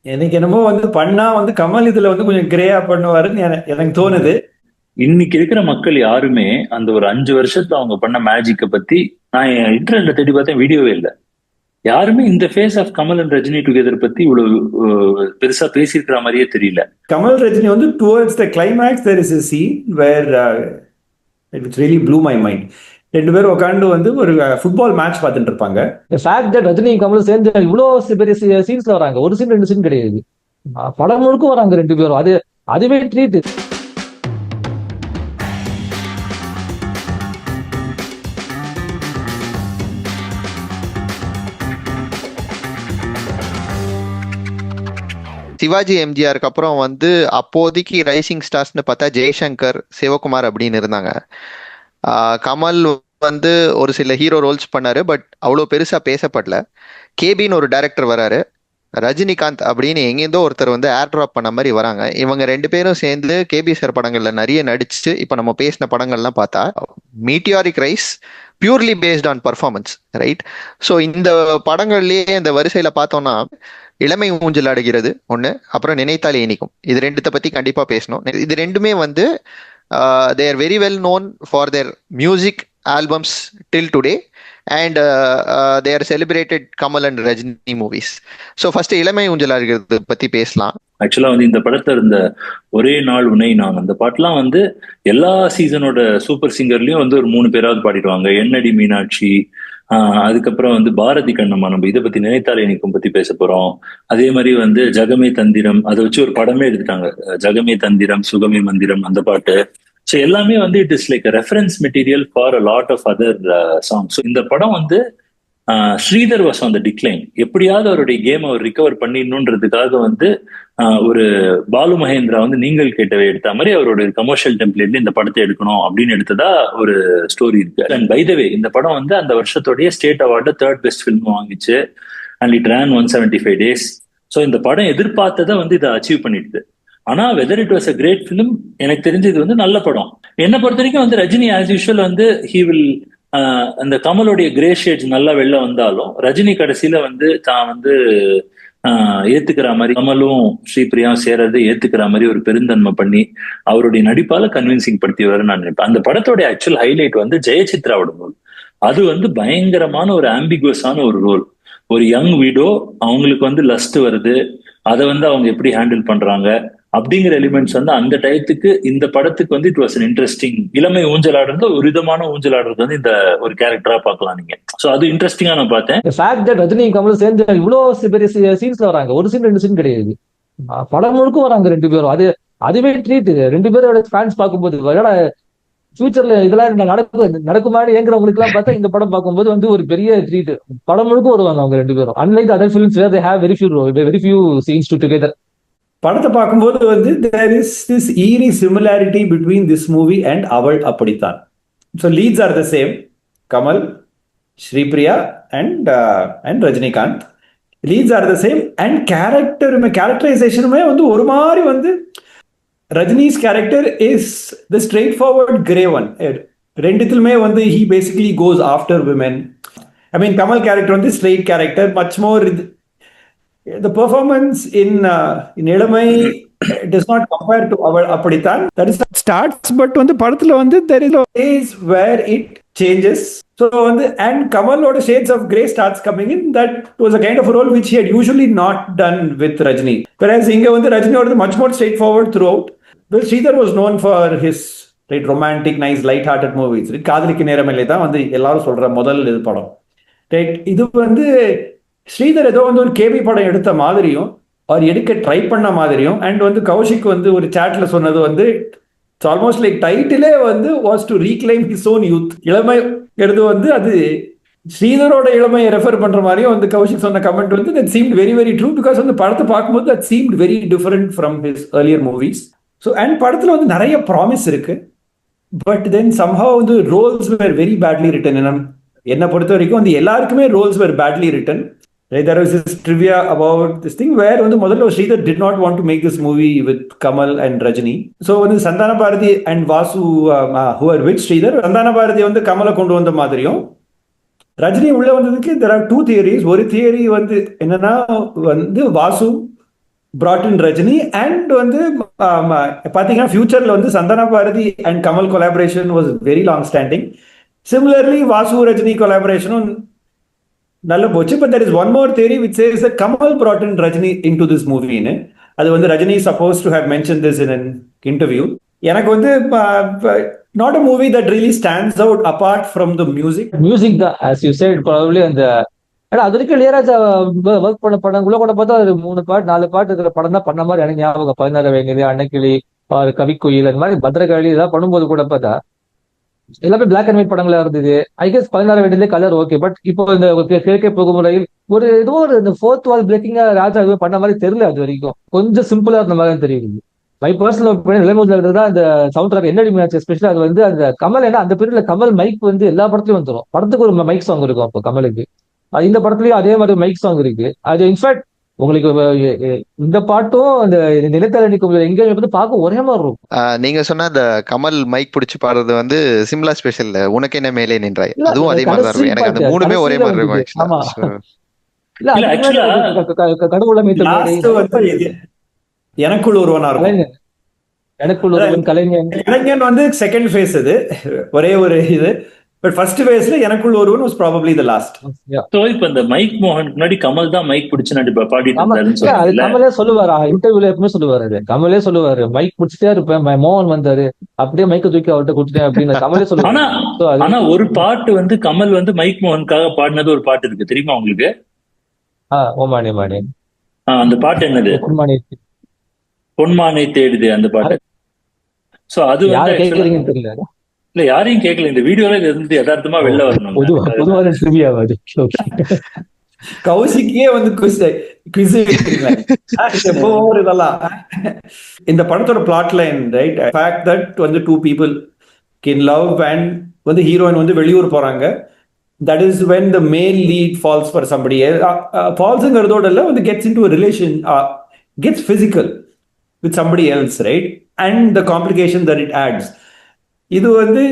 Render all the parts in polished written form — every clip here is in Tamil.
எனக்கு என்னமோ வந்து பண்ணா வந்து கமல் இதுல வந்து கொஞ்சம் கிரேயா பண்ணுவாருன்னு எனக்கு தோணுது. இன்னைக்கு இருக்கிற மக்கள் யாருமே அந்த ஒரு 5 வருஷத்துல அவங்க பண்ண மேஜிக்கை பத்தி நான் என் இன்டர்நெட்ல தேடி பார்த்தேன், வீடியோவே இல்லை. யாருமே இந்த face of Kamal and Rajini together பத்தி இவ்வளவு பெருசா பேசியிருக்கிற மாதிரியே தெரியல. கமல் ரஜினி வந்து towards the climax there is a scene where it really blew my mind. ரெண்டு பேரும் உட்காந்து வந்து ஒரு ஃபுட்பால் மேட்ச் பார்த்துட்டு இருப்பாங்க. ஃபேக்ட் தட் ரஜினி கமல் சேர்ந்து இவ்வளவு பெரிய சீன்ஸ்ல வராங்க, ஒரு சீன் ரெண்டு சீன் கிடையாது, படம் முழுக்க வராங்க ரெண்டு பேரும். அதுவே ட்ரீட். சிவாஜி எம்ஜிஆருக்கு அப்புறம் வந்து அப்போதைக்கு ரைசிங் ஸ்டார்ஸ்னு பார்த்தா ஜெய்சங்கர், சிவகுமார் அப்படின்னு இருந்தாங்க. கமல் வந்து ஒரு சில ஹீரோ ரோல்ஸ் பண்ணாரு, பட் அவ்வளோ பெருசா பேசப்படல. கேபின்னு ஒரு டைரக்டர் வராரு, ரஜினிகாந்த் அப்படின்னு எங்கேருந்தோ ஒருத்தர் வந்து ஏர் ட்ராப் பண்ண மாதிரி வராங்க. இவங்க ரெண்டு பேரும் சேர்ந்து கேபி சார் படங்கள்ல நிறைய நடிச்சு இப்போ நம்ம பேசின படங்கள்லாம் பார்த்தா meteoric rise purely based on performance, right? So இந்த படங்கள்லயே இந்த வரிசையில பார்த்தோம்னா இளமை ஊஞ்சல் ஆடுகிறது ஒண்ணு, அப்புறம் நினைத்தாலே இனிக்கும், இது ரெண்டுத்த பத்தி கண்டிப்பா பேசணும். இது ரெண்டுமே வந்து they are very well known for their music albums till today, and they are celebrated Kamal and Rajini movies. So first இளமை ஊஞ்சல் ஆடுகிறது பத்தி பேசலாம். ஆக்சுவலா வந்து இந்த படத்துல இருந்த ஒரே நாள் உன்னை நான் அந்த பாட்டுலாம் வந்து எல்லா சீசனோட சூப்பர் சிங்கர்லயும் வந்து ஒரு 3 பேராவது பாடிடுவாங்க. என்னடி மீனாட்சி, அதுக்கப்புறம் வந்து பாரதி கண்ணம்மா, நம்ம இதை பத்தி நினைத்தாலே இனிக்கும் பத்தி பேச போறோம். அதே மாதிரி வந்து ஜகமே தந்திரம், அதை வச்சு ஒரு படமே எடுத்துட்டாங்க, ஜகமே தந்திரம் சுகமே மந்திரம் அந்த பாட்டு. ஸோ எல்லாமே வந்து it is like reference material for a lot of other songs. இந்த படம் வந்து Sridhar was on the decline. எப்படியாவது அவருடைய கேம் அவர் ரிகவர் பண்ணிடணுன்றதுக்காக வந்து ஒரு பாலு மகேந்திரா வந்து நீங்கள் கேட்டவை எடுத்த மாதிரி அவரோட கமர்ஷியல் டெம்ப்ளேட்ல இந்த படத்தை எடுக்கணும் அப்படின்னு எடுத்ததா ஒரு ஸ்டோரி இருக்கு. அண்ட் பை த வே இந்த படம் வந்து அந்த வருஷத்தோடைய state award 3rd best film வாங்கிச்சு. And it run 175 days. So இந்த படம் எதிர்பார்த்ததை வந்து இதை அச்சீவ் பண்ணிடுது. ஆனா whether it was a great film, எனக்கு தெரிஞ்சது வந்து நல்ல படம். என்னை பொறுத்த வரைக்கும் வந்து ரஜினி ஆஸ் யூஷுவல் வந்து ஹி வில் அந்த கமலுடைய கிரே ஷேட்ஸ் நல்லா வெளில வந்தாலும் ரஜினி கடைசியில வந்து தான் வந்து ஏத்துக்கிற மாதிரி கமலும் ஸ்ரீபிரியாவும் சேரது ஏத்துக்கிற மாதிரி ஒரு பெருந்தன்மை பண்ணி அவருடைய நடிப்பால கன்வின்சிங் படுத்திவாரு நான் நினைப்பேன். அந்த படத்தோடைய ஆக்சுவல் ஹைலைட் வந்து ஜெயசித்ராவோட ரோல். அது வந்து பயங்கரமான ஒரு ஆம்பிகுவஸான ஒரு ரோல். ஒரு யங் வீடோ, அவங்களுக்கு வந்து லஸ்ட் வருது, அதை வந்து அவங்க எப்படி ஹேண்டில் பண்றாங்க அப்படிங்கிற எலிமெண்ட்ஸ் வந்து அந்த டயத்துக்கு இந்த படத்துக்கு வந்து இட் வாஸ் அன் இன்ட்ரெஸ்டிங். இளமை ஊஞ்சலாடுறது ஒரு விதமான ஊஞ்சலாடுறது வந்து இந்த ஒரு கேரக்டரா பார்க்கலாம் நீங்க. சோ அது இன்ட்ரெஸ்டிங்கா நான் பார்த்தேன். ஃபேக்ட் தட் ரஜினி கமல் சேர்ந்து இவ்வளவு பெரிய சீன்ஸ்ல வராங்க, ஒரு சீன் ரெண்டு சீன் கிடையாது, படம் முழுக்க வராங்க ரெண்டு பேரும். அதுவே ட்ரீட். ரெண்டு பேரோட ஃபேன்ஸ் பார்க்கும்போது ஃபியூச்சர்ல இதெல்லாம் நடக்குமான்னு ஏங்குறவங்களுக்கு எல்லாம் பார்த்தா இந்த படம் பார்க்கும்போது வந்து ஒரு பெரிய ட்ரீட். படம் முழுக்க வருவாங்க அவங்க ரெண்டு பேரும். Unlike other films where they have very few scenes together. படத்தை பார்க்கும்போது வந்து there is this eerie similarity between this movie and அவள் அப்படித்தான். So leads are the same, Kamal, Shripriya and Rajinikanth. Leads are the same and characterization வந்து ஒரு மாதிரி வந்து Rajini's character is the straightforward grey one. ரெண்டுத்துலுமே வந்து he basically goes after women. I mean Kamal character வந்து straight character, much more the performance in இளமை does not compare to அவள் அப்படித்தான். That is starts, but வந்து படத்துல வந்து there is a phase where it changes. So வந்து and Kamalோட shades of grey starts coming in. That was a kind of a role which he had usually not done with Rajini. Whereas இங்க வந்து ரஜினியோட much more straightforward throughout. Well, Sridhar was known for his right romantic, nice, light-hearted movies. காதலிக்கு நேரமில்லை தான் வந்து எல்லாரும் சொல்ற முதல் இது படம். ரைட், இது வந்து ஸ்ரீதர் ஏதோ வந்து ஒரு கேபி படம் எடுத்த மாதிரியும் அவர் எடுக்க ட்ரை பண்ண மாதிரியும் அண்ட் வந்து கௌஷிக் வந்து ஒரு சாட்ல சொன்னது வந்து ஆல்மோஸ்ட் லைக் டைட்டிலே வந்து was to reclaim his own youth. இளமைங்கிறது வந்து அது ஸ்ரீதரோட இளமையை ரெஃபர் பண்ற மாதிரியும் வந்து கௌஷிக் சொன்ன கமெண்ட் வந்து that seemed very very true because வந்து படத்தை பார்க்கும்போது that seemed very different from his earlier movies. So and படத்துல வந்து நிறைய ப்ராமிஸ் இருக்கு, பட் தென் somehow வந்து roles were very badly written. என்னை பொறுத்த வரைக்கும் வந்து எல்லாருக்குமே roles were badly written. There was this trivia about this thing where வந்து முதல்ல Sridhar did not want to make this movie with Kamal and Rajini. So வந்து சந்தான Bharathi and Vasu who are with Sridhar, சந்தான பாரதி வந்து கமலை கொண்டு வந்த மாதிரியும் ரஜினி உள்ள வந்ததுக்கு there are two theories. ஒரு தியரி வந்து என்னன்னா வந்து Vasu brought in Rajini and வந்து பாத்தீங்கன்னா ஃபியூச்சர்ல வந்து Santhana Bharathi and Kamal collaboration was very long standing. Similarly Vasu Rajini கொலாபரேஷனும் நல்ல போச்சு. But there is one more theory which says that Kamal brought in Rajini into this movie-ன்னு. அது வந்து Rajini supposed to have mentioned this in an interview. எனக்கு வந்து not a movie that really stands out apart from the music. Music தான் as you said probably அந்த ஏன்னா அது வரைக்கும் இளையராஜா ஒர்க் பண்ண படங்குள்ள கூட பார்த்தா ஒரு 3 பாட்டு 4 பாட்டு இருக்கிற படம் தான் பண்ண மாதிரி எனக்கு ஞாபகம். 16 வேங்கது, அன்னக்கிளி, கவிக்குயில், அந்த மாதிரி பத்ரகாளி இதெல்லாம் பண்ணும்போது கூட பார்த்தா எல்லாமே பிளாக் அண்ட் ஒயிட் படங்களா இருந்தது. ஐ கெஸ் 16 வேண்டியதே கலர் ஓகே. பட் இப்போ இந்த கிழக்கே போகும் முறையில் ஒரு ஏதோ ஒரு இந்த ஃபோர்த் வால் பிரேக்கிங்கா ராஜா எதுவும் பண்ண மாதிரி தெரியல. அது வரைக்கும் கொஞ்சம் சிம்பிளா இருந்த மாதிரி தான் தெரியுது. மை பர்சனல் ஒப்பீனியன் இளையராஜா தான் அந்த சவுண்ட் ட்ராக் என்னடி மேட்ச் எஸ்பெஷலி அது வந்து அந்த கமல். ஏன்னா அந்த பீரியட்ல கமல் மைக் வந்து எல்லா படத்துலயும் வந்துடும். படத்துக்கு ஒரு மைக் சாங் இருக்கும் அப்போ கமலுக்கு. இந்த படத்துலயும் அதே மாதிரி மைக் சாங் இருக்கு. அது இன்ஃபேக்ட் உங்களுக்கு இந்த பாட்டும் அந்த நிலத்தலை நிற்கும் எங்க வந்து பார்க்க ஒரே மாதிரி இருக்கும். நீங்க சொன்ன அந்த கமல் மைக் பிடிச்சி பாடுறது வந்து சிம்லா ஸ்பெஷல் உனக்கு என்ன மேலே நின்றாய், அதுவும் அதே மாதிரி தான் இருக்கும். எனக்கு அந்த மூணுமே ஒரே மாதிரி இருக்கும். ஆமா இல்ல கடவுளை எனக்குள் ஒருவனா இருக்கும். எனக்குள் ஒருவன் கலைஞன் வந்து செகண்ட் ஃபேஸ். அது ஒரே ஒரு இது. பட் ஃபர்ஸ்ட் ஃபேஸ்ல எனக்குள் ஒருவன் was probably the last. So இப்போ இந்த மைக் மோகன் முன்னாடி கமல் தான் மைக் பிடிச்சு நடிப்பா பாடிட்டு இருந்தாருன்னு சொல்லுவாங்க. கமலே சொல்லுவாரா இன்டர்வியூல எப்பவுமே சொல்லுவாரு. கமலே சொல்லுவாரு மைக் பிடிச்சிட்டே இருப்பேன், மோகன் வந்தாரு அப்படியே மைக்க தூக்கி அவர்கிட்ட கொடுத்துட்டேன் அப்படின்னு கமலே சொல்லுவாரு. ஆனா ஒரு பாட்டு வந்து கமல் வந்து மைக் மோகனுக்காக பாடினது ஒரு பாட்டு இருக்கு தெரியுமா உங்களுக்கு? ஓமானே மானே. அந்த பாட்டு என்னது? பொன்மானை தேடுது அந்த பாட்டு. சோ அது யாரை கேக்குறீங்கன்னு தெரியல. இல்ல யாரையும் கேட்கல. இந்த வீடியோல இது வந்து யதார்த்தமா வெளில வரணும். கௌசிக்கே வந்து இந்த படத்தோட plot line right fact that வந்து 2 people கேன் லவ் அண்ட் வந்து ஹீரோயின் வந்து வெளியூர் போறாங்க. That is when the male lead falls for somebody else. ஃபால்ஸ்ங்கிறதோட இல்ல வந்து gets into a relation, gets physical with somebody else, right? And the complication that it adds. இது வந்து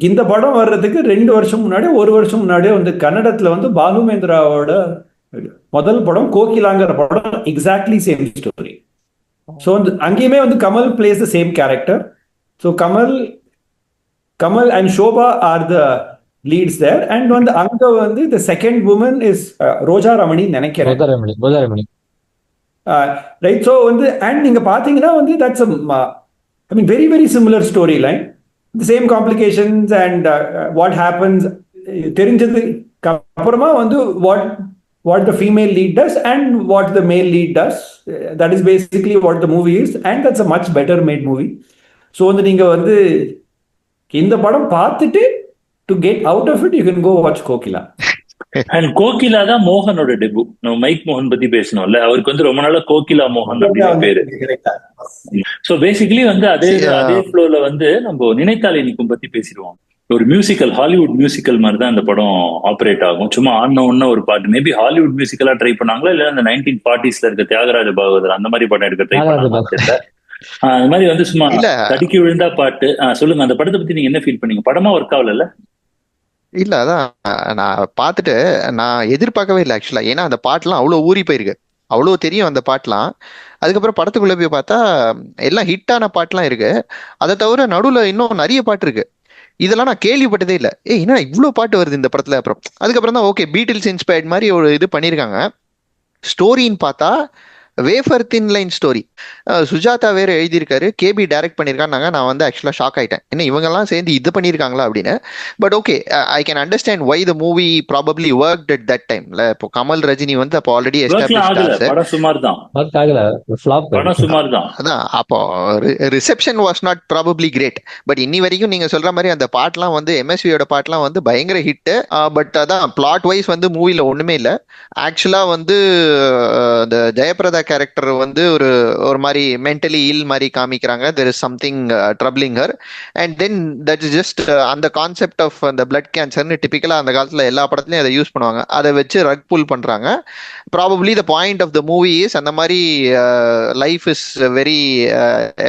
இந்த படம் வர்றதுக்கு 2 வருஷம் முன்னாடி 1 வருஷம் முன்னாடியே வந்து கன்னடத்துல வந்து பாலுமேந்திராவோட முதல் படம் கோகிலாங்கிற படம் எக்ஸாக்ட்லி சேம் ஸ்டோரி. ஸோ அங்கேயுமே வந்து Kamal plays the same character. So Kamal and Shoba are the leads there. And வந்து அங்க வந்து the second woman is Roja Ramani நினைக்கிறேன். ரைட். ஸோ வந்து அண்ட் நீங்க பாத்தீங்கன்னா வந்து that's I mean very very similar story line. The same complications and what happens தெரிஞ்சதுக்கு அப்புறமா வந்து what the female lead does and what the male lead does. That is basically what the movie is and that's a much better made movie. So வந்து நீங்க வந்து இந்த படம் பார்த்துட்டு to get out of it you can go watch Kokila. And Kokila தான் மோகனோட டெபு. நம்ம மைக் மோகன் பத்தி பேசணும்ல, அவருக்கு வந்து ரொம்ப நாளா கோகிலா மோகன் அப்படின்னு பேரு. சோ பேசிக்கலி வந்து அதே ஃப்ளோல வந்து நம்ம நினைத்தாலே நிக்கும் பத்தி பேசிடுவோம். ஒரு மியூசிக்கல், ஹாலிவுட் மியூசிக்கல் மாதிரி தான் இந்த படம் ஆப்ரேட் ஆகும். சும்மா ஆன ஒரு பாட்டு மேபி ஹாலிவுட் மியூசிக்கலா ட்ரை பண்ணாங்களா இல்ல அந்த 1940s இருக்க தியாகராஜ பாகவதர் அந்த மாதிரி படம் எடுக்க ட்ரை பண்ணாங்க. அந்த மாதிரி வந்து சும்மா தடுக்கி விழுந்தா பாட்டு. சொல்லுங்க, அந்த படத்தை பத்தி நீங்க என்ன ஃபீல் பண்ணீங்க? படமா ஒர்க் ஆகல? இல்ல அதான் நான் பார்த்துட்டு நான் எதிர்பார்க்கவே இல்லை ஆக்சுவலா. ஏன்னா அந்த பாட்டுலாம் அவ்வளோ ஊறி போயிருக்கு, அவ்வளோ தெரியும் அந்த பாட்டுலாம். அதுக்கப்புறம் படத்துக்குள்ள போய் பார்த்தா எல்லாம் ஹிட்டான பாட்டுலாம் இருக்கு. அதை தவிர நடுவில் இன்னும் நிறைய பாட்டு இருக்கு. இதெல்லாம் நான் கேள்விப்பட்டதே இல்லை. என்ன இவ்வளோ பாட்டு வருது இந்த படத்துல. அதுக்கப்புறம் தான் ஓகே பீட்டில்ஸ் இன்ஸ்பயர்ட் மாதிரி ஒரு இது பண்ணியிருக்காங்க. ஸ்டோரின்னு பார்த்தா wafer thin line story. Sujatha வேற எழுதியிருக்காரு, கேபி டைரக்ட் பண்ணியிருக்காங்க. நான் வந்து ஆக்சுவலாக ஷாக் ஆயிட்டேன், என்ன இவங்கெல்லாம் சேர்ந்து இது பண்ணியிருக்காங்களா அப்படின்னு. But okay, I can understand why the movie probably worked at that டைம்ல. இப்போ கமல் ரஜினி வந்து அப்போ ஆல்ரெடி அதான் அப்போ reception was not probably great. But இன்னி வரைக்கும் நீங்க சொல்ற மாதிரி அந்த பாட்டுலாம் வந்து எம்எஸ்வியோட பாட்டுலாம் வந்து பயங்கர ஹிட். பட் அதான் பிளாட் வைஸ் வந்து மூவில ஒண்ணுமே இல்லை. ஆக்சுவலா வந்து இந்த ஜெயபிரதா கேரக்டர் வந்து ஒரு மாதிரி மென்டலி இல் மாதிரி காமிக்கிறாங்க. There is something troubling her and then that is just அந்த கான்செப்ட் ஆஃப் அந்த பிளட் கேன்சர்னு டிபிக்கலா அந்த காலத்துல எல்லா படத்துலயும் அதை யூஸ் பண்ணுவாங்க. அதை வச்சு ரக் புல் பண்றாங்க. Probably the point of the movie is அந்த மாதிரி லைஃப் இஸ் வெரி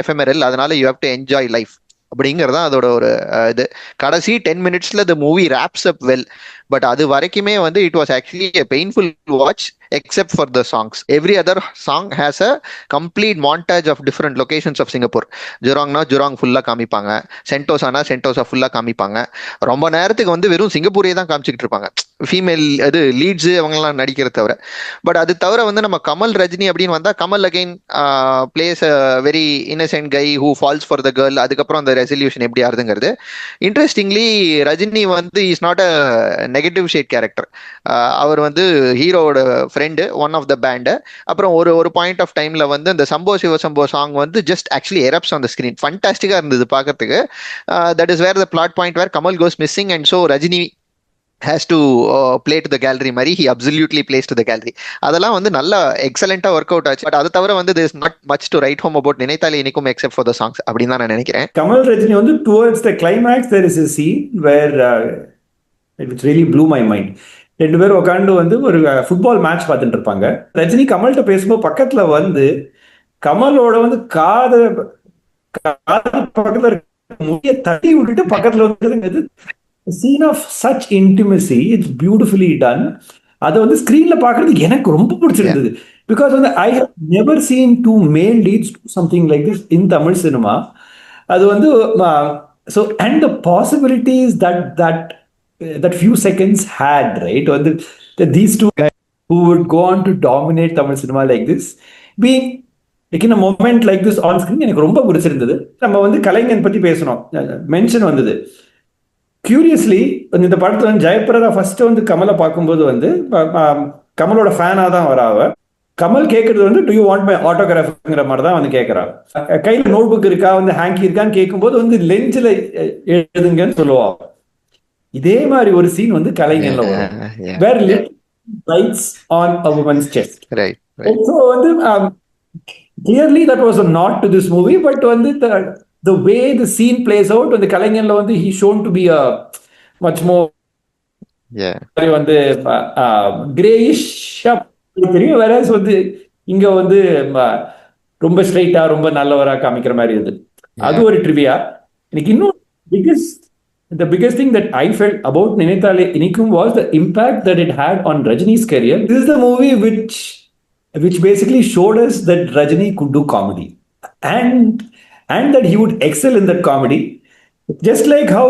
எஃபெமரல், அதனால you have to enjoy life. அப்படிங்கறதான் அதோட ஒரு இது. கடைசி 10 மினிட்ஸ்ல the movie wraps up well. But அது வரைக்குமே வந்து it was actually a painful watch except for the songs. Every other song has a complete montage of different locations of Singapore. ஜுராங்னா ஜுராங் ஃபுல்லா காமிப்பாங்க, சென்டோசானா சென்டோசா ஃபுல்லா காமிப்பாங்க. ரொம்ப நேரத்துக்கு வந்து வெறும் சிங்கப்பூரே தான் காமிச்சிக்கிட்டு இருப்பாங்க, ஃபீமேல் அது லீட்ஸ் அவங்கெல்லாம் நடிக்கிறத தவிர. பட் அது தவிர வந்து நம்ம கமல் ரஜினி அப்படின்னு வந்தா, Kamal again plays a very innocent guy who falls for the girl. அதுக்கப்புறம் அந்த ரெசல்யூஷன் எப்படி ஆகுதுங்கிறது. இன்ட்ரெஸ்டிங்லி ரஜினி வந்து is not a negative shade character. அவர் வந்து ஹீரோவோட friend, one of the band. அப்புறம் ஒரு ஒரு பாயிண்ட் ஆஃப் டைம்ல வந்து அந்த சம்போ சிவசம்போ சாங் வந்து just actually erupts on the screen. ஃபண்டாஸ்டிக்கா இருந்தது பார்க்கறதுக்கு. That is where the plot point where Kamal goes missing and so Rajini has to play to the gallery மாதிரி he absolutely plays to the gallery. அதெல்லாம் வந்து நல்லா எக்ஸலண்டா ஒர்க் அவுட் ஆச்சு. பட் அது தவிர வந்து there is not much to write home about நினைத்தாலே இனிக்கும் except for the songs அப்படின்னு தான் நான் நினைக்கிறேன். Kamal Rajini வந்து towards the climax there is a scene where it really blew my mind. ரெண்டு பேரும் உட்காந்து வந்து ஒரு ஃபுட்பால் மேட்ச் பார்த்துட்டு இருப்பாங்க. ரஜினி கமல்கிட்ட பேசும்போது பக்கத்துல வந்து கமலோட வந்து காது பக்கத்துல முடிய தட்டி விட்டுட்டு பக்கத்துல வந்து scene of such intimacy. It's beautifully done. அதை வந்து ஸ்கிரீன்ல பாக்குறதுக்கு எனக்கு ரொம்ப பிடிச்சிருந்தது. பிகாஸ் வந்து I have never seen two male leads do something like this in Tamil cinema. அது வந்து so and the possibilities that few seconds had, right? வந்து these two guys who would go on to dominate Tamil cinema like this, being like in a moment like this on screen, எனக்கு ரொம்ப பிடிச்சிருந்தது. நம்ம வந்து கலைஞன் பத்தி பேசணும், மென்ஷன் வந்தது. கியூரியஸ்லி இந்த படத்துல வந்து ஜெயபிரதா ஃபர்ஸ்ட் வந்து கமலை பார்க்கும்போது வந்து கமலோட ஃபேனா தான் வராவ. கமல் கேட்கறது வந்து டு யூ வாண்ட் மை ஆட்டோகிராஃப்ங்கிற மாதிரி தான் வந்து கேட்கறான். கையில நோட் புக் இருக்கா, வந்து ஹேங்கி இருக்கான்னு கேட்கும்போது வந்து லென்ஸ்ல எழுதுங்கன்னு சொல்லுவான். இதே மாதிரி ஒரு சீன் வந்து கலைஞன்ல வரும், வேர் lid bites on a woman's chest. Right. So வந்து clearly that was a nod to this movie, but வந்து the way the scene plays out வந்து கலைஞன்ல வந்து he shown to be a much more வந்து grayish தெரியும். வேற வந்து இங்க வந்து ரொம்ப ஸ்ட்ரைட்டா ரொம்ப நல்லவரா காமிக்கிற மாதிரி இருந்தது. அது ஒரு ட்ரிவியா. எனக்கு இன்னும் the biggest thing that I felt about Ninithale Inikum was the impact that it had on Rajini's career. This is the movie which basically showed us that Rajini could do comedy and that he would excel in that comedy. Just like how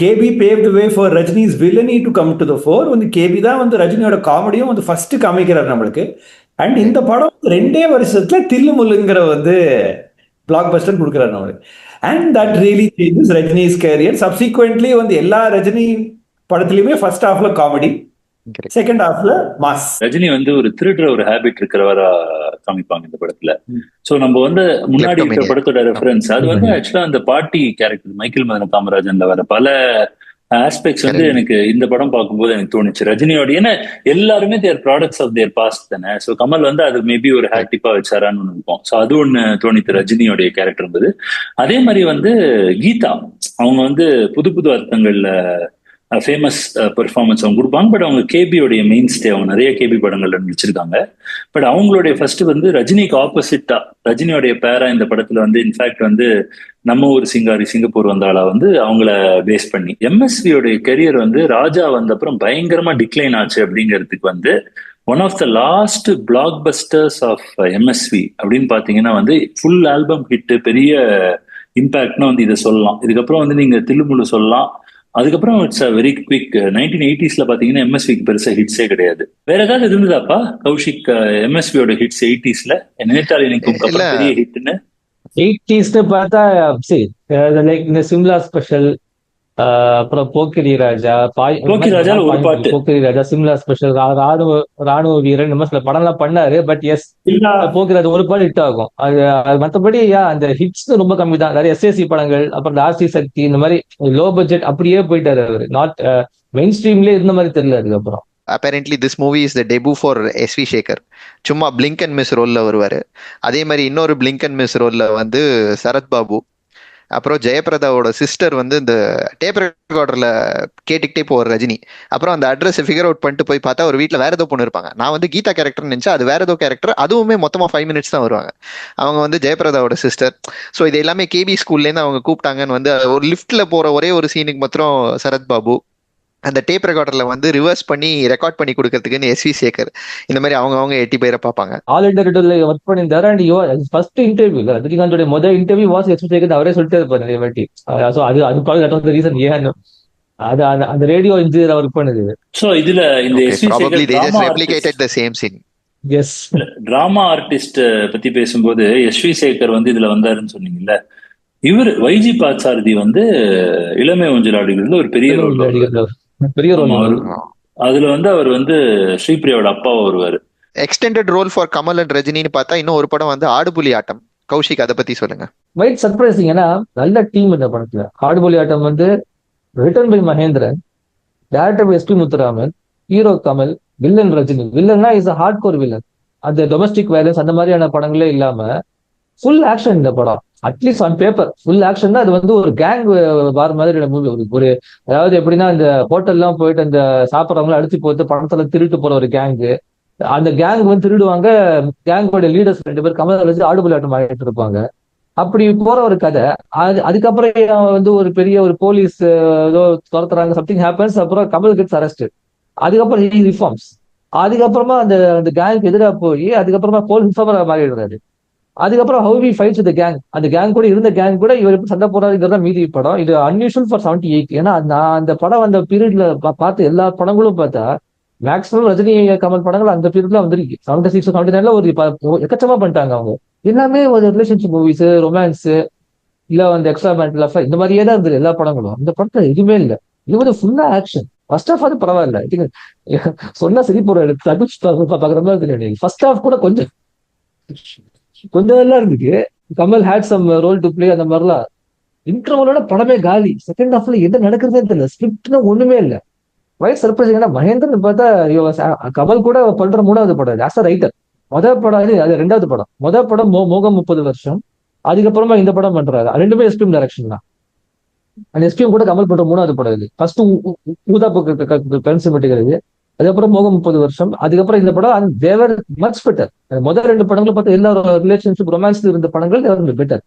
KB paved the way for Rajini's villainy to come to the fore. When KB தான் வந்து ரஜினியோட காமெடியும் வந்து ஃபர்ஸ்ட் காமிக்கிறார் நம்மளுக்கு. அண்ட் இந்த படம் 2 வருஷத்துல தில்லுமுல்லுங்கிற வந்து பிளாக் பஸ்டர் கொடுக்குறாரு நம்மளுக்கு. And that really changes Rajini's career. Subsequently, வந்து எல்லா ரஜினி படத்துலயுமே ஃபர்ஸ்ட் ஹாஃப்ல காமெடி, செகண்ட் ஹாஃப்ல மாஸ். ரஜினி வந்து ஒரு திருடுற ஒரு ஹேபிட் இருக்கிறவரா காமிப்பாங்க இந்த படத்துல. சோ நம்ம வந்து முன்னாடி இருக்கிற படத்தோட ரெஃபரன்ஸ் அது வந்து ஆக்சுவலா அந்த பாட்டி கேரக்டர் மைக்கேல் மதன காமராஜன்ல வர பல ஆஸ்பெக்ட்ஸ் வந்து எனக்கு இந்த படம் பார்க்கும்போது எனக்கு தோணுச்சு. ரஜினியோட ஏன்னா எல்லாருமே their products of their past தானே. ஸோ கமல் வந்து அது மேபி ஒரு ஹேட்டிப்பா வச்சாரான்னு ஒன்று இருக்கும். ஸோ அது ஒண்ணு தோணித்து ரஜினியோடைய கேரக்டர் இருந்தது. அதே மாதிரி வந்து கீதா அவங்க வந்து புது புது அர்த்தங்கள்ல ஃபேமஸ் பெர்ஃபார்மன்ஸ் அவங்க கொடுப்பாங்க. பட் அவங்க கேபியோடைய மெயின் ஸ்டே, அவங்க நிறைய கேபி படங்கள்ல நடிச்சிருக்காங்க. பட் அவங்களுடைய ஃபர்ஸ்ட் வந்து ரஜினிக்கு ஆப்போசிட்டா ரஜினியோடைய பேரா இந்த படத்துல வந்து இன்ஃபேக்ட் வந்து நம்ம ஊர் சிங்காரி சிங்கப்பூர் வந்தாளா வந்து அவங்கள பேஸ் பண்ணி எம்எஸ்வியோடைய கெரியர் வந்து ராஜா வந்த அப்புறம் பயங்கரமா டிக்ளைன் ஆச்சு அப்படிங்கிறதுக்கு வந்து one of the last blockbusters of MSV அப்படின்னு பாத்தீங்கன்னா வந்து ஃபுல் ஆல்பம் ஹிட் பெரிய இம்பாக்ட்னா வந்து இதை சொல்லலாம். இதுக்கப்புறம் வந்து நீங்க தில்லுமுள்ளு சொல்லலாம். அதுக்கப்புறம் it's a very quick 1980s பாத்தீங்கன்னா எம்எஸ்விக்கு பெருசா ஹிட்ஸே கிடையாது. வேற ஏதாவது இருந்ததாப்பா கௌஷிக் எம்எஸ்வியோட ஹிட்ஸ் 80s நினைத்தாலே எனக்கு பெரிய ஹிட்னு? 80s பார்த்தா சரி லைக் இந்த சிம்லா ஸ்பெஷல், அப்புறம் போக்கிரி ராஜா, போக்கிரி ராஜா, சிம்லா ஸ்பெஷல், ராணுவ வீரன், இந்த மாதிரி சில படம் எல்லாம் பண்ணாரு. பட் எஸ் போக்கிரி ராஜா ஒரு படம் ஹிட் ஆகும். அது மற்றபடி அந்த ஹிட்ஸ் ரொம்ப கம்மி தான். நிறைய எஸ்எஸ்சி படங்கள், அப்புறம் ஆர்சி சக்தி, இந்த மாதிரி லோ பட்ஜெட் அப்படியே போயிட்டாரு அவரு. நாட் மெயின் ஸ்ட்ரீம்லயே இருந்த மாதிரி தெரியல. அதுக்கப்புறம் apparently this movie is the debut for SV Shekhar. சும்மா பிளிங்க் அண்ட் மிஸ் ரோல்ல வருவாரு. அதே மாதிரி இன்னொரு பிளிங்க் அண்ட் மிஸ் ரோல்ல வந்து சரத் பாபு, அப்புறம் ஜெயபிரதாவோட சிஸ்டர் வந்து இந்த டேப் ரெக்கார்டர்ல கேட்டுக்கிட்டே போவார் ரஜினி. அப்புறம் அந்த அட்ரஸ் ஃபிகர் அவுட் பண்ணிட்டு போய் பார்த்தா ஒரு வீட்டில் வேற ஏதோ பொண்ணு இருப்பாங்க. நான் வந்து கீதா கேரக்டர் நினைச்சா அது வேற ஏதோ கேரக்டர். அதுவுமே மொத்தமாக 5 minutes தான் வருவாங்க. அவங்க வந்து ஜெயபிரதாவோட சிஸ்டர். ஸோ இது எல்லாமே கேபி ஸ்கூல்லேருந்து அவங்க கூப்பிட்டாங்கன்னு வந்து ஒரு லிஃப்ட்ல போற ஒரே ஒரு சீனுக்கு மாத்திரம் சரத் பாபு அந்த டேப் ரெக்கார்டர்ல வந்து ரிவர்ஸ் பண்ணி ரெக்கார்ட் பண்ணி கொடுக்கறதுக்குன்னு எஸ்வி சேகர் இந்த மாதிரி அவங்க 8 பேரை பார்ப்பாங்க. ஆல் இண்டியா ரேடியோல ஒர்க் பண்ணியிருந்தாரு. அண்ட் ஃபர்ஸ்ட் இன்டர்வியூ ரஜினிகாந்தோட முதல் இன்டர்வியூ வாஸ் எஸ்வி சேகர். அவரே சொல்லிட்டு இருப்பாரு நிறைய வாட்டி. ஸோ அது ரீசன் ஏன் அது அந்த ரேடியோ இன்ஜினியர் ஒர்க் பண்ணுது. சோ இதுல இந்த SV Probably they just Sekhar replicated the same scene. Yes, drama artist பத்தி பேசும்போது எஸ்வி சேகர் வந்து இதுல வந்தாருன்னு சொன்னீங்கல்ல, இவர் வைஜி பாட்சாரதி வந்து இளமை ஊஞ்சலாடுகிறது ஒரு பெரிய ரோல். பெரிய ரோல். அதுல வந்து அவர் வந்து ஸ்ரீபிரியாவோட அப்பாவா வருவாரு. Extended role for Kamal and ரஜினின்னு பார்த்தா இன்னும் ஒரு படம் வந்து ஆடுபுலி ஆட்டம். கௌஷிக் அதை பத்தி சொல்லுங்க. Quite surprising. ஏன்னா நல்ல டீம் இந்த படத்துல. ஆடுபுலி ஆட்டம் வந்து written by Mahendran, director by SP Muthuraman, hero Kamal, villain Rajini. வில்லன்னா is a hard core villain. அந்த டொமஸ்டிக் வயலன்ஸ் அந்த மாதிரியான படங்களே இல்லாம ஃபுல் ஆக்ஷன் இந்த படம். At least on paper full action. அது வந்து ஒரு கேங் வார மாதிரி மூவி. ஒரு அதாவது எப்படின்னா இந்த ஹோட்டல்லாம் போயிட்டு அந்த சாப்பிட்றவங்களை அடிச்சு போட்டு பணத்துல திருட்டு போற ஒரு கேங்கு. அந்த கேங் வந்து திருடுவாங்க. கேங்கோட லீடர்ஸ் 2 பேர் கமல் வச்சு ஆடுபுலி ஆட்டம் ஆகிட்டு இருப்பாங்க. அப்படி போற ஒரு கதை. அதுக்கப்புறம் வந்து ஒரு பெரிய ஒரு போலீஸ் ஏதோ துரத்துறாங்க, சம்திங் ஹேப்பன்ஸ். அப்புறம் கமல் கெட்ஸ் அரெஸ்ட். அதுக்கப்புறம் ஹி ரிஃபார்ம்ஸ். அதுக்கப்புறமா அந்த அந்த கேங்க்கு எதிராக போய் அதுக்கப்புறமா போலீஸ் இன்ஃபார்மரா மாறிடுறாரு. அதுக்கப்புறம் how we fights with gang. அந்த கேங் கூட இருந்த கேங் கூட இவர் எப்படி சண்டை போறாருங்கிறத மீதி படம். இது அன்யூஷுவல் ஃபார் 78. ஏன்னா நான் அந்த படம் அந்த பீரியட்ல பார்த்து எல்லா படங்களும் பார்த்தா மேக்ஸிமம் ரஜினி கமல் படங்கள் அந்த பீரியட்ல வந்துருக்கு. 76 79ல ஒரு எக்கச்சமா பண்ணிட்டாங்க அவங்க. எல்லாமே ஒரு ரிலேஷன்ஷிப் மூவிஸ், ரொமான்ஸ், இல்ல அந்த எக்ஸ்ட்ரா பேண்ட் லஃப் இந்த மாதிரியே தான் இருந்தது எல்லா படங்களும். அந்த படத்துல எதுவுமே இல்லை. இது வந்து ஃபுல்லா ஆக்ஷன். ஃபர்ஸ்ட் ஹாஃப் அது பரவாயில்ல. சொன்னா சரி போற பாக்குற மாதிரி தெரியும். ஃபர்ஸ்ட் ஹாஃப் கூட கொஞ்சம் எல்லாம் இருந்துச்சு. Kamal had some role to play அந்த மாதிரிலாம். இன்டர்வலோட படமே காலி. செகண்ட் ஹாஃப்ல என்ன நடக்கிறதே தெரியல. ஸ்கிரிப்ட்னா ஒண்ணுமே இல்லை. Quite surprising. ஏன்னா மகேந்திரன் பார்த்தா கமல் கூட பண்ற 3வது படம் ஆஸ் அ ரைட்டர். முதல் படம் அது 2வது படம். முதல் படம் மோகம் 30 வருஷம். அதுக்கப்புறமா இந்த படம் பண்றாரு. 2மே எஸ்பிஎம் டைரக்ஷன் தான். அந்த எஸ்பிஎம் கூட கமல் பண்ற 3வது படம் இது. ஃபர்ஸ்ட் ஊதா பென்சில். அதுக்கப்புறம் மோகம் 30 வருஷம். அதுக்கப்புறம் இந்த படம் தேவர் மச் பெட்டர். முதல் 2 படங்களும் பார்த்து எல்லா ரிலேஷன்ஷிப் ரொமான்ஸ்ல இருந்த படங்கள் பெட்டர்.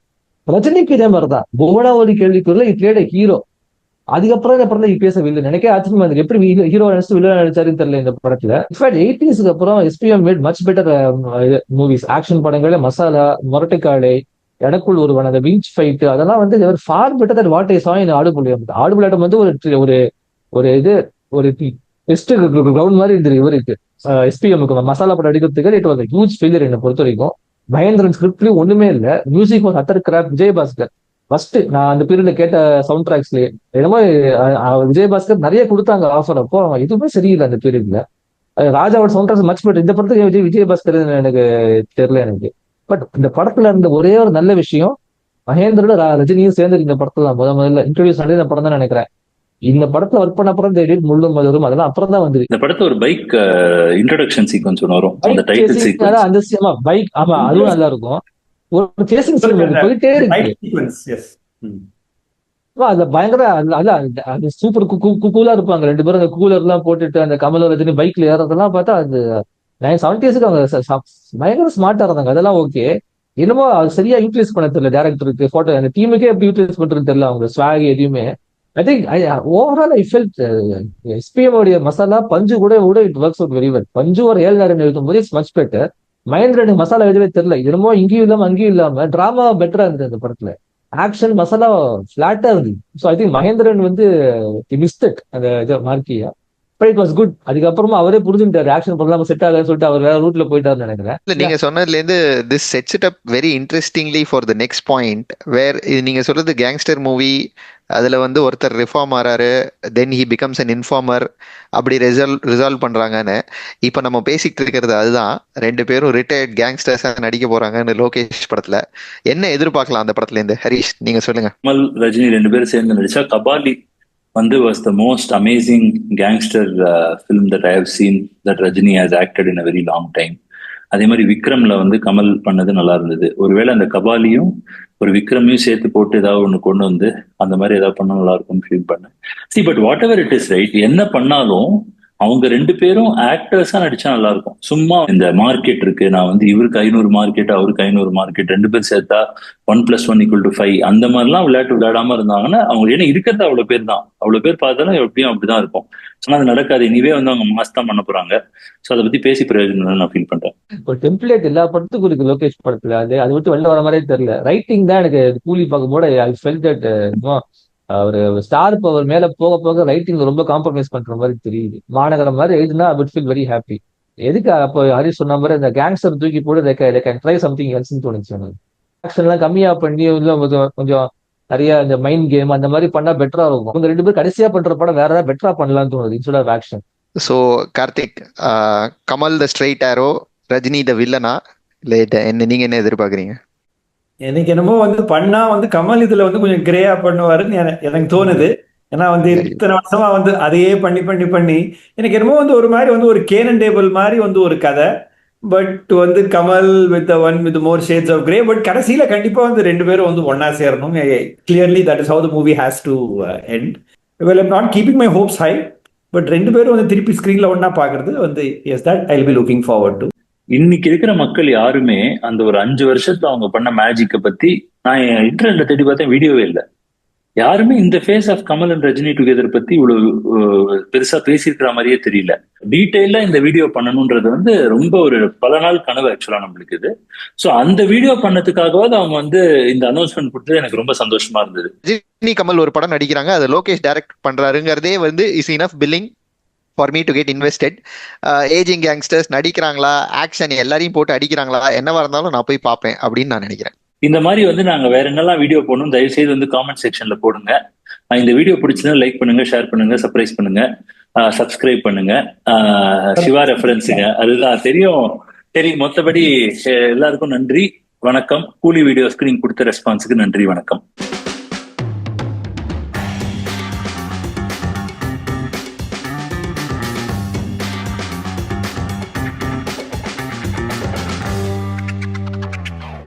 ரஜினிக்கு இதே மாதிரிதான். புவனாவலி கேள்விக்குள்ள இட்லேட ஹீரோ. அதுக்கப்புறம் இந்த படத்துல பேச வில்லன். எனக்கே ஆச்சரியமா இருக்கு எப்படி ஹீரோ நினைச்சு வில்லன் நினைச்சாருன்னு தெரியல இந்த படத்துல. இன்ஃபேக்ட் 80s அப்புறம் SPM made much better movies. Action படங்களே மசாலா, முரட்டைக்காடை, எனக்குள் ஒருவன், அந்த பீச் ஃபைட், அதெல்லாம் வந்து far better that what I saw in ஆடுபுலி. ஆடுபுலி ஆட்டம் வந்து ஒரு இது ஒரு டெஸ்ட் கிரவுண்ட் மாதிரி இருந்தது இவருக்கு. எஸ்பிஎம்க்கு மசாலா படம் அடிக்கிறதுக்கு இட் வாஸ் ஹியூஜ் ஃபெயிலியர் என்னை பொறுத்த வரைக்கும். மகேந்திரன் ஸ்கிரிப்ட்லயும் ஒண்ணுமே இல்லை. Music was utter crap. Vijayabhaskar first நான் அந்த பீரியட்ல கேட்ட சவுண்ட் ட்ராக்ஸ்லயே என்னமோ விஜயபாஸ்கர் நிறைய கொடுத்தாங்க ஆஃபர். அப்போ எதுவுமே சரியில்லை அந்த பீரியட்ல. ராஜாவோட சவுண்ட் ட்ராக்ஸ் மச் பெட்டர். இந்த படத்துக்கு விஜயபாஸ்கர் எனக்கு தெரியல எனக்கு. பட் இந்த படத்துல இருந்த ஒரே ஒரு நல்ல விஷயம் மகேந்திரோட ரஜினியும் சேர்ந்து இந்த படத்துல முதல்ல இன்ட்ரோடியூஸ் ஆனது இந்த படம் தான் நினைக்கிறேன். இந்த படத்துல ஒர்க் பண்ண அப்புறம் இந்த முள்ளும் மதுரும் அதெல்லாம் அப்புறம் தான் வந்து இந்த படத்துல ஒரு பைக் இன்ட்ரோடக்ஷன் சீக்வன்ஸ் ஒன்று வரும். அந்த டைட்டில் சீக்வன்ஸ் அந்த பைக். ஆமா அதுவும் நல்லா இருக்கும். ஒரு சேசிங் சீன் போயிட்டே இருக்கு. அது பயங்கர அது சூப்பர் கூலா இருப்பாங்க 2 பேரும். அந்த கூலர் எல்லாம் போட்டுட்டு அந்த கமல் ரஜினி பைக்ல ஏறதெல்லாம் பார்த்தா அது 70s அவங்க பயங்கர ஸ்மார்ட்டா இருந்தாங்க. அதெல்லாம் ஓகே. என்னமோ அது சரியா யூட்டிலைஸ் பண்ண தெரியல டேரக்டருக்கு, போட்டோ அந்த டீமுக்கே எப்படி யூட்டிலைஸ் பண்றதுன்னு தெரியல அவங்க ஸ்வாக் எதுவுமே. I think overall I felt SPM உடைய மசாலா பஞ்சு கூட it works out very well. Panju ஒரு 7 நேரம் எழுதும் போது இட்ஸ் மச் பெட்டர். மகேந்திரனுக்கு மசாலா எழுதவே தெரியல. என்னமோ இங்கேயும் இல்லாம அங்கேயும் இல்லாம டிராமா பெட்டரா இருந்தது அந்த படத்துல. ஆக்ஷன் மசாலா ஃபிளாட்டா இருந்தது. ஸோ ஐ திங்க் மகேந்திரன் வந்து மிஸ்டேக் அந்த இதை மார்க்கியா. But it was good. அதுக்கப்புறமா அவரே புரிஞ்சுட்டாரு ஆக்ஷன் பண்ணலாம் செட் ஆகுதுன்னு சொல்லிட்டு அவர் வேற ரூட்ல போயிட்டாருன்னு நினைக்கிறேன். நீங்க சொன்னதுல இருந்து this sets it up very interestingly for the next point where நீங்க சொல்றது கேங்ஸ்டர் மூவி. அதுல வந்து ஒருத்தர் ரிஃபார்ம் ஆறாரு, then he becomes an informer, அப்படி ரிசால்வ் பண்றாங்கன்னு. இப்ப நம்ம பேசிட்டு இருக்கிறது அதுதான். 2 பேரும் ரிட்டையர்ட் கேங்ஸ்டர்ஸா நடிக்க போறாங்கன்னு லோகேஷ் படத்துல. என்ன எதிர்பார்க்கலாம் அந்த படத்துல இருந்து? ஹரிஷ் நீங்க சொல்லுங்க. கமல் ரஜினி 2 பேரும் சேர்ந்து நடிச்சா கபாலி வந்து was the most amazing gangster film that I have seen that Rajini has acted in a very long time. அதே மாதிரி விக்ரம்ல வந்து கமல் பண்ணது நல்லா இருந்தது. ஒருவேளை அந்த கபாலியும் ஒரு விக்ரமையும் சேர்த்து போட்டு ஏதாவது ஒண்ணு கொண்டு வந்து அந்த மாதிரி ஏதாவது பண்ணா நல்லா இருக்கும்னு ஃபீல் பண்ணேன். C but what ever it is right, என்ன பண்ணாலும் அவங்க 2 பேரும் ஆக்டர்ஸா நடிச்சா நல்லா இருக்கும். சும்மா இந்த மார்க்கெட் இருக்கு, நான் வந்து இவருக்கு 500 மார்க்கெட் அவருக்கு 500 மார்க்கெட் 2 பேர் சேர்த்தா 1+1=5 அந்த மாதிரிலாம் விளையாட்டு விளையாடாம இருந்தாங்கன்னா அவங்க ஏன்னா இருக்கிறது அவ்வளவு பேர் தான், அவ்வளவு பேர் பார்த்தாலும் எப்படியும் அப்படிதான் இருக்கும். சொன்னா அது நடக்காது. இனிவே வந்து அவங்க மாஸ் தான் பண்ண போறாங்க. ஸோ அதை பத்தி பேசி பிரயோஜனம் நான் ஃபீல் பண்றேன். ஒரு டெம்ப்ளேட் எல்லா படத்துக்கும் இருக்கு லோகேஷ் படத்துல. அது விட்டு வெளில வர மாதிரியே தெரியல. ரைட்டிங் தான் எனக்கு கூலி பார்க்கும்போது ஐ ஃபெல்ட் தட் ஒரு ஸ்டார் பவர் மேல போக போக ரைட்டிங் ரொம்ப காம்ப்ரமைஸ் பண்ற மாதிரி தெரியுது. மாநகரம் மாதிரி எழுதுனா I would feel very happy. எதுக்கு அப்போ ஹரிஷ் சொன்ன மாதிரி இந்த கேங்ஸ்டர் தூக்கி போட்டு கேன் ட்ரை சம்திங் எல்ஸ்ன்னு தோணுச்சு எனக்கு. ஆக்ஷன் எல்லாம் கம்மியா பண்ணி கொஞ்சம் நிறைய இந்த மைண்ட் கேம் அந்த மாதிரி பண்ணா பெட்டரா இருக்கும். அவங்க 2 பேரும் கடைசியா பண்ற படம் வேற ஏதாவது பெட்டரா பண்ணலாம்னு தோணுது instead of action. So Karthik, Kamal the straight arrow, Rajini the வில்லனா, இல்லை நீங்க என்ன எதிர்பார்க்குறீங்க? எனக்கு என்னமோ வந்து பண்ணா வந்து கமல் இதுல வந்து கொஞ்சம் கிரேயா பண்ணுவாருன்னு எனக்கு தோணுது. ஏன்னா வந்து இத்தனை வருஷமா வந்து அதையே பண்ணி பண்ணி பண்ணி எனக்கு என்னமோ வந்து ஒரு மாதிரி வந்து ஒரு கேனன் டேபிள் மாதிரி வந்து ஒரு கதை. பட் வந்து Kamal with more shades of grey. But கடைசியில கண்டிப்பா வந்து 2 பேரும் வந்து ஒன்னா சேரணும். Clearly that is how the movie has to end. Well I'm not keeping my hopes high. But 2 பேரும் வந்து திருப்பி ஸ்கிரீன்ல ஒன்னா பாக்குறது வந்து yes that I will be looking forward to. இன்னைக்கு இருக்கிற மக்கள் யாருமே அந்த ஒரு 5 வருஷத்துல அவங்க பண்ண மேஜிக்கை பத்தி நான் இன்டர்நெட்ல தேடி பார்த்தேன், வீடியோவே இல்லை. யாருமே இந்த face of Kamal and Rajini together பத்தி இவ்வளவு பெருசா பேசியிருக்கிற மாதிரியே தெரியல. டீட்டெயிலா இந்த வீடியோ பண்ணணும்ன்றது வந்து ரொம்ப ஒரு பல நாள் கனவு ஆக்சுவலா நம்மளுக்கு இது. ஸோ அந்த வீடியோ பண்ணதுக்காகவாது அவங்க வந்து இந்த அனௌன்ஸ்மெண்ட் கொடுத்தது எனக்கு ரொம்ப சந்தோஷமா இருந்தது. ரஜினி கமல் ஒரு படம் நடிக்கிறாங்க, அது லோகேஷ் டைரக்ட் பண்றாருங்கிறதே வந்து is enough billing for me to get invested. Ageing gangsters நடிக்கிறாங்களா, ஆக்ஷன் எல்லாரையும் போட்டு அடிக்கிறாங்களா, என்னவா இருந்தாலும் நான் போய் பார்ப்பேன் அப்படின்னு நான் நினைக்கிறேன். இந்த மாதிரி வந்து நாங்க வேற என்னெல்லாம் வீடியோ போடணும் தயவு செய்து வந்து காமெண்ட் செக்ஷன்ல போடுங்க. இந்த வீடியோ பிடிச்சதுன்னா லைக் பண்ணுங்க, ஷேர் பண்ணுங்க, சர்ப்ரைஸ் பண்ணுங்க, சப்ஸ்கிரைப் பண்ணுங்க. சிவா ரெஃபரன்ஸுங்க அதுதான் தெரியும். மொத்தபடி எல்லாருக்கும் நன்றி, வணக்கம். கூலி வீடியோஸ்க்கு நீங்க கொடுத்த ரெஸ்பான்ஸுக்கு நன்றி, வணக்கம்.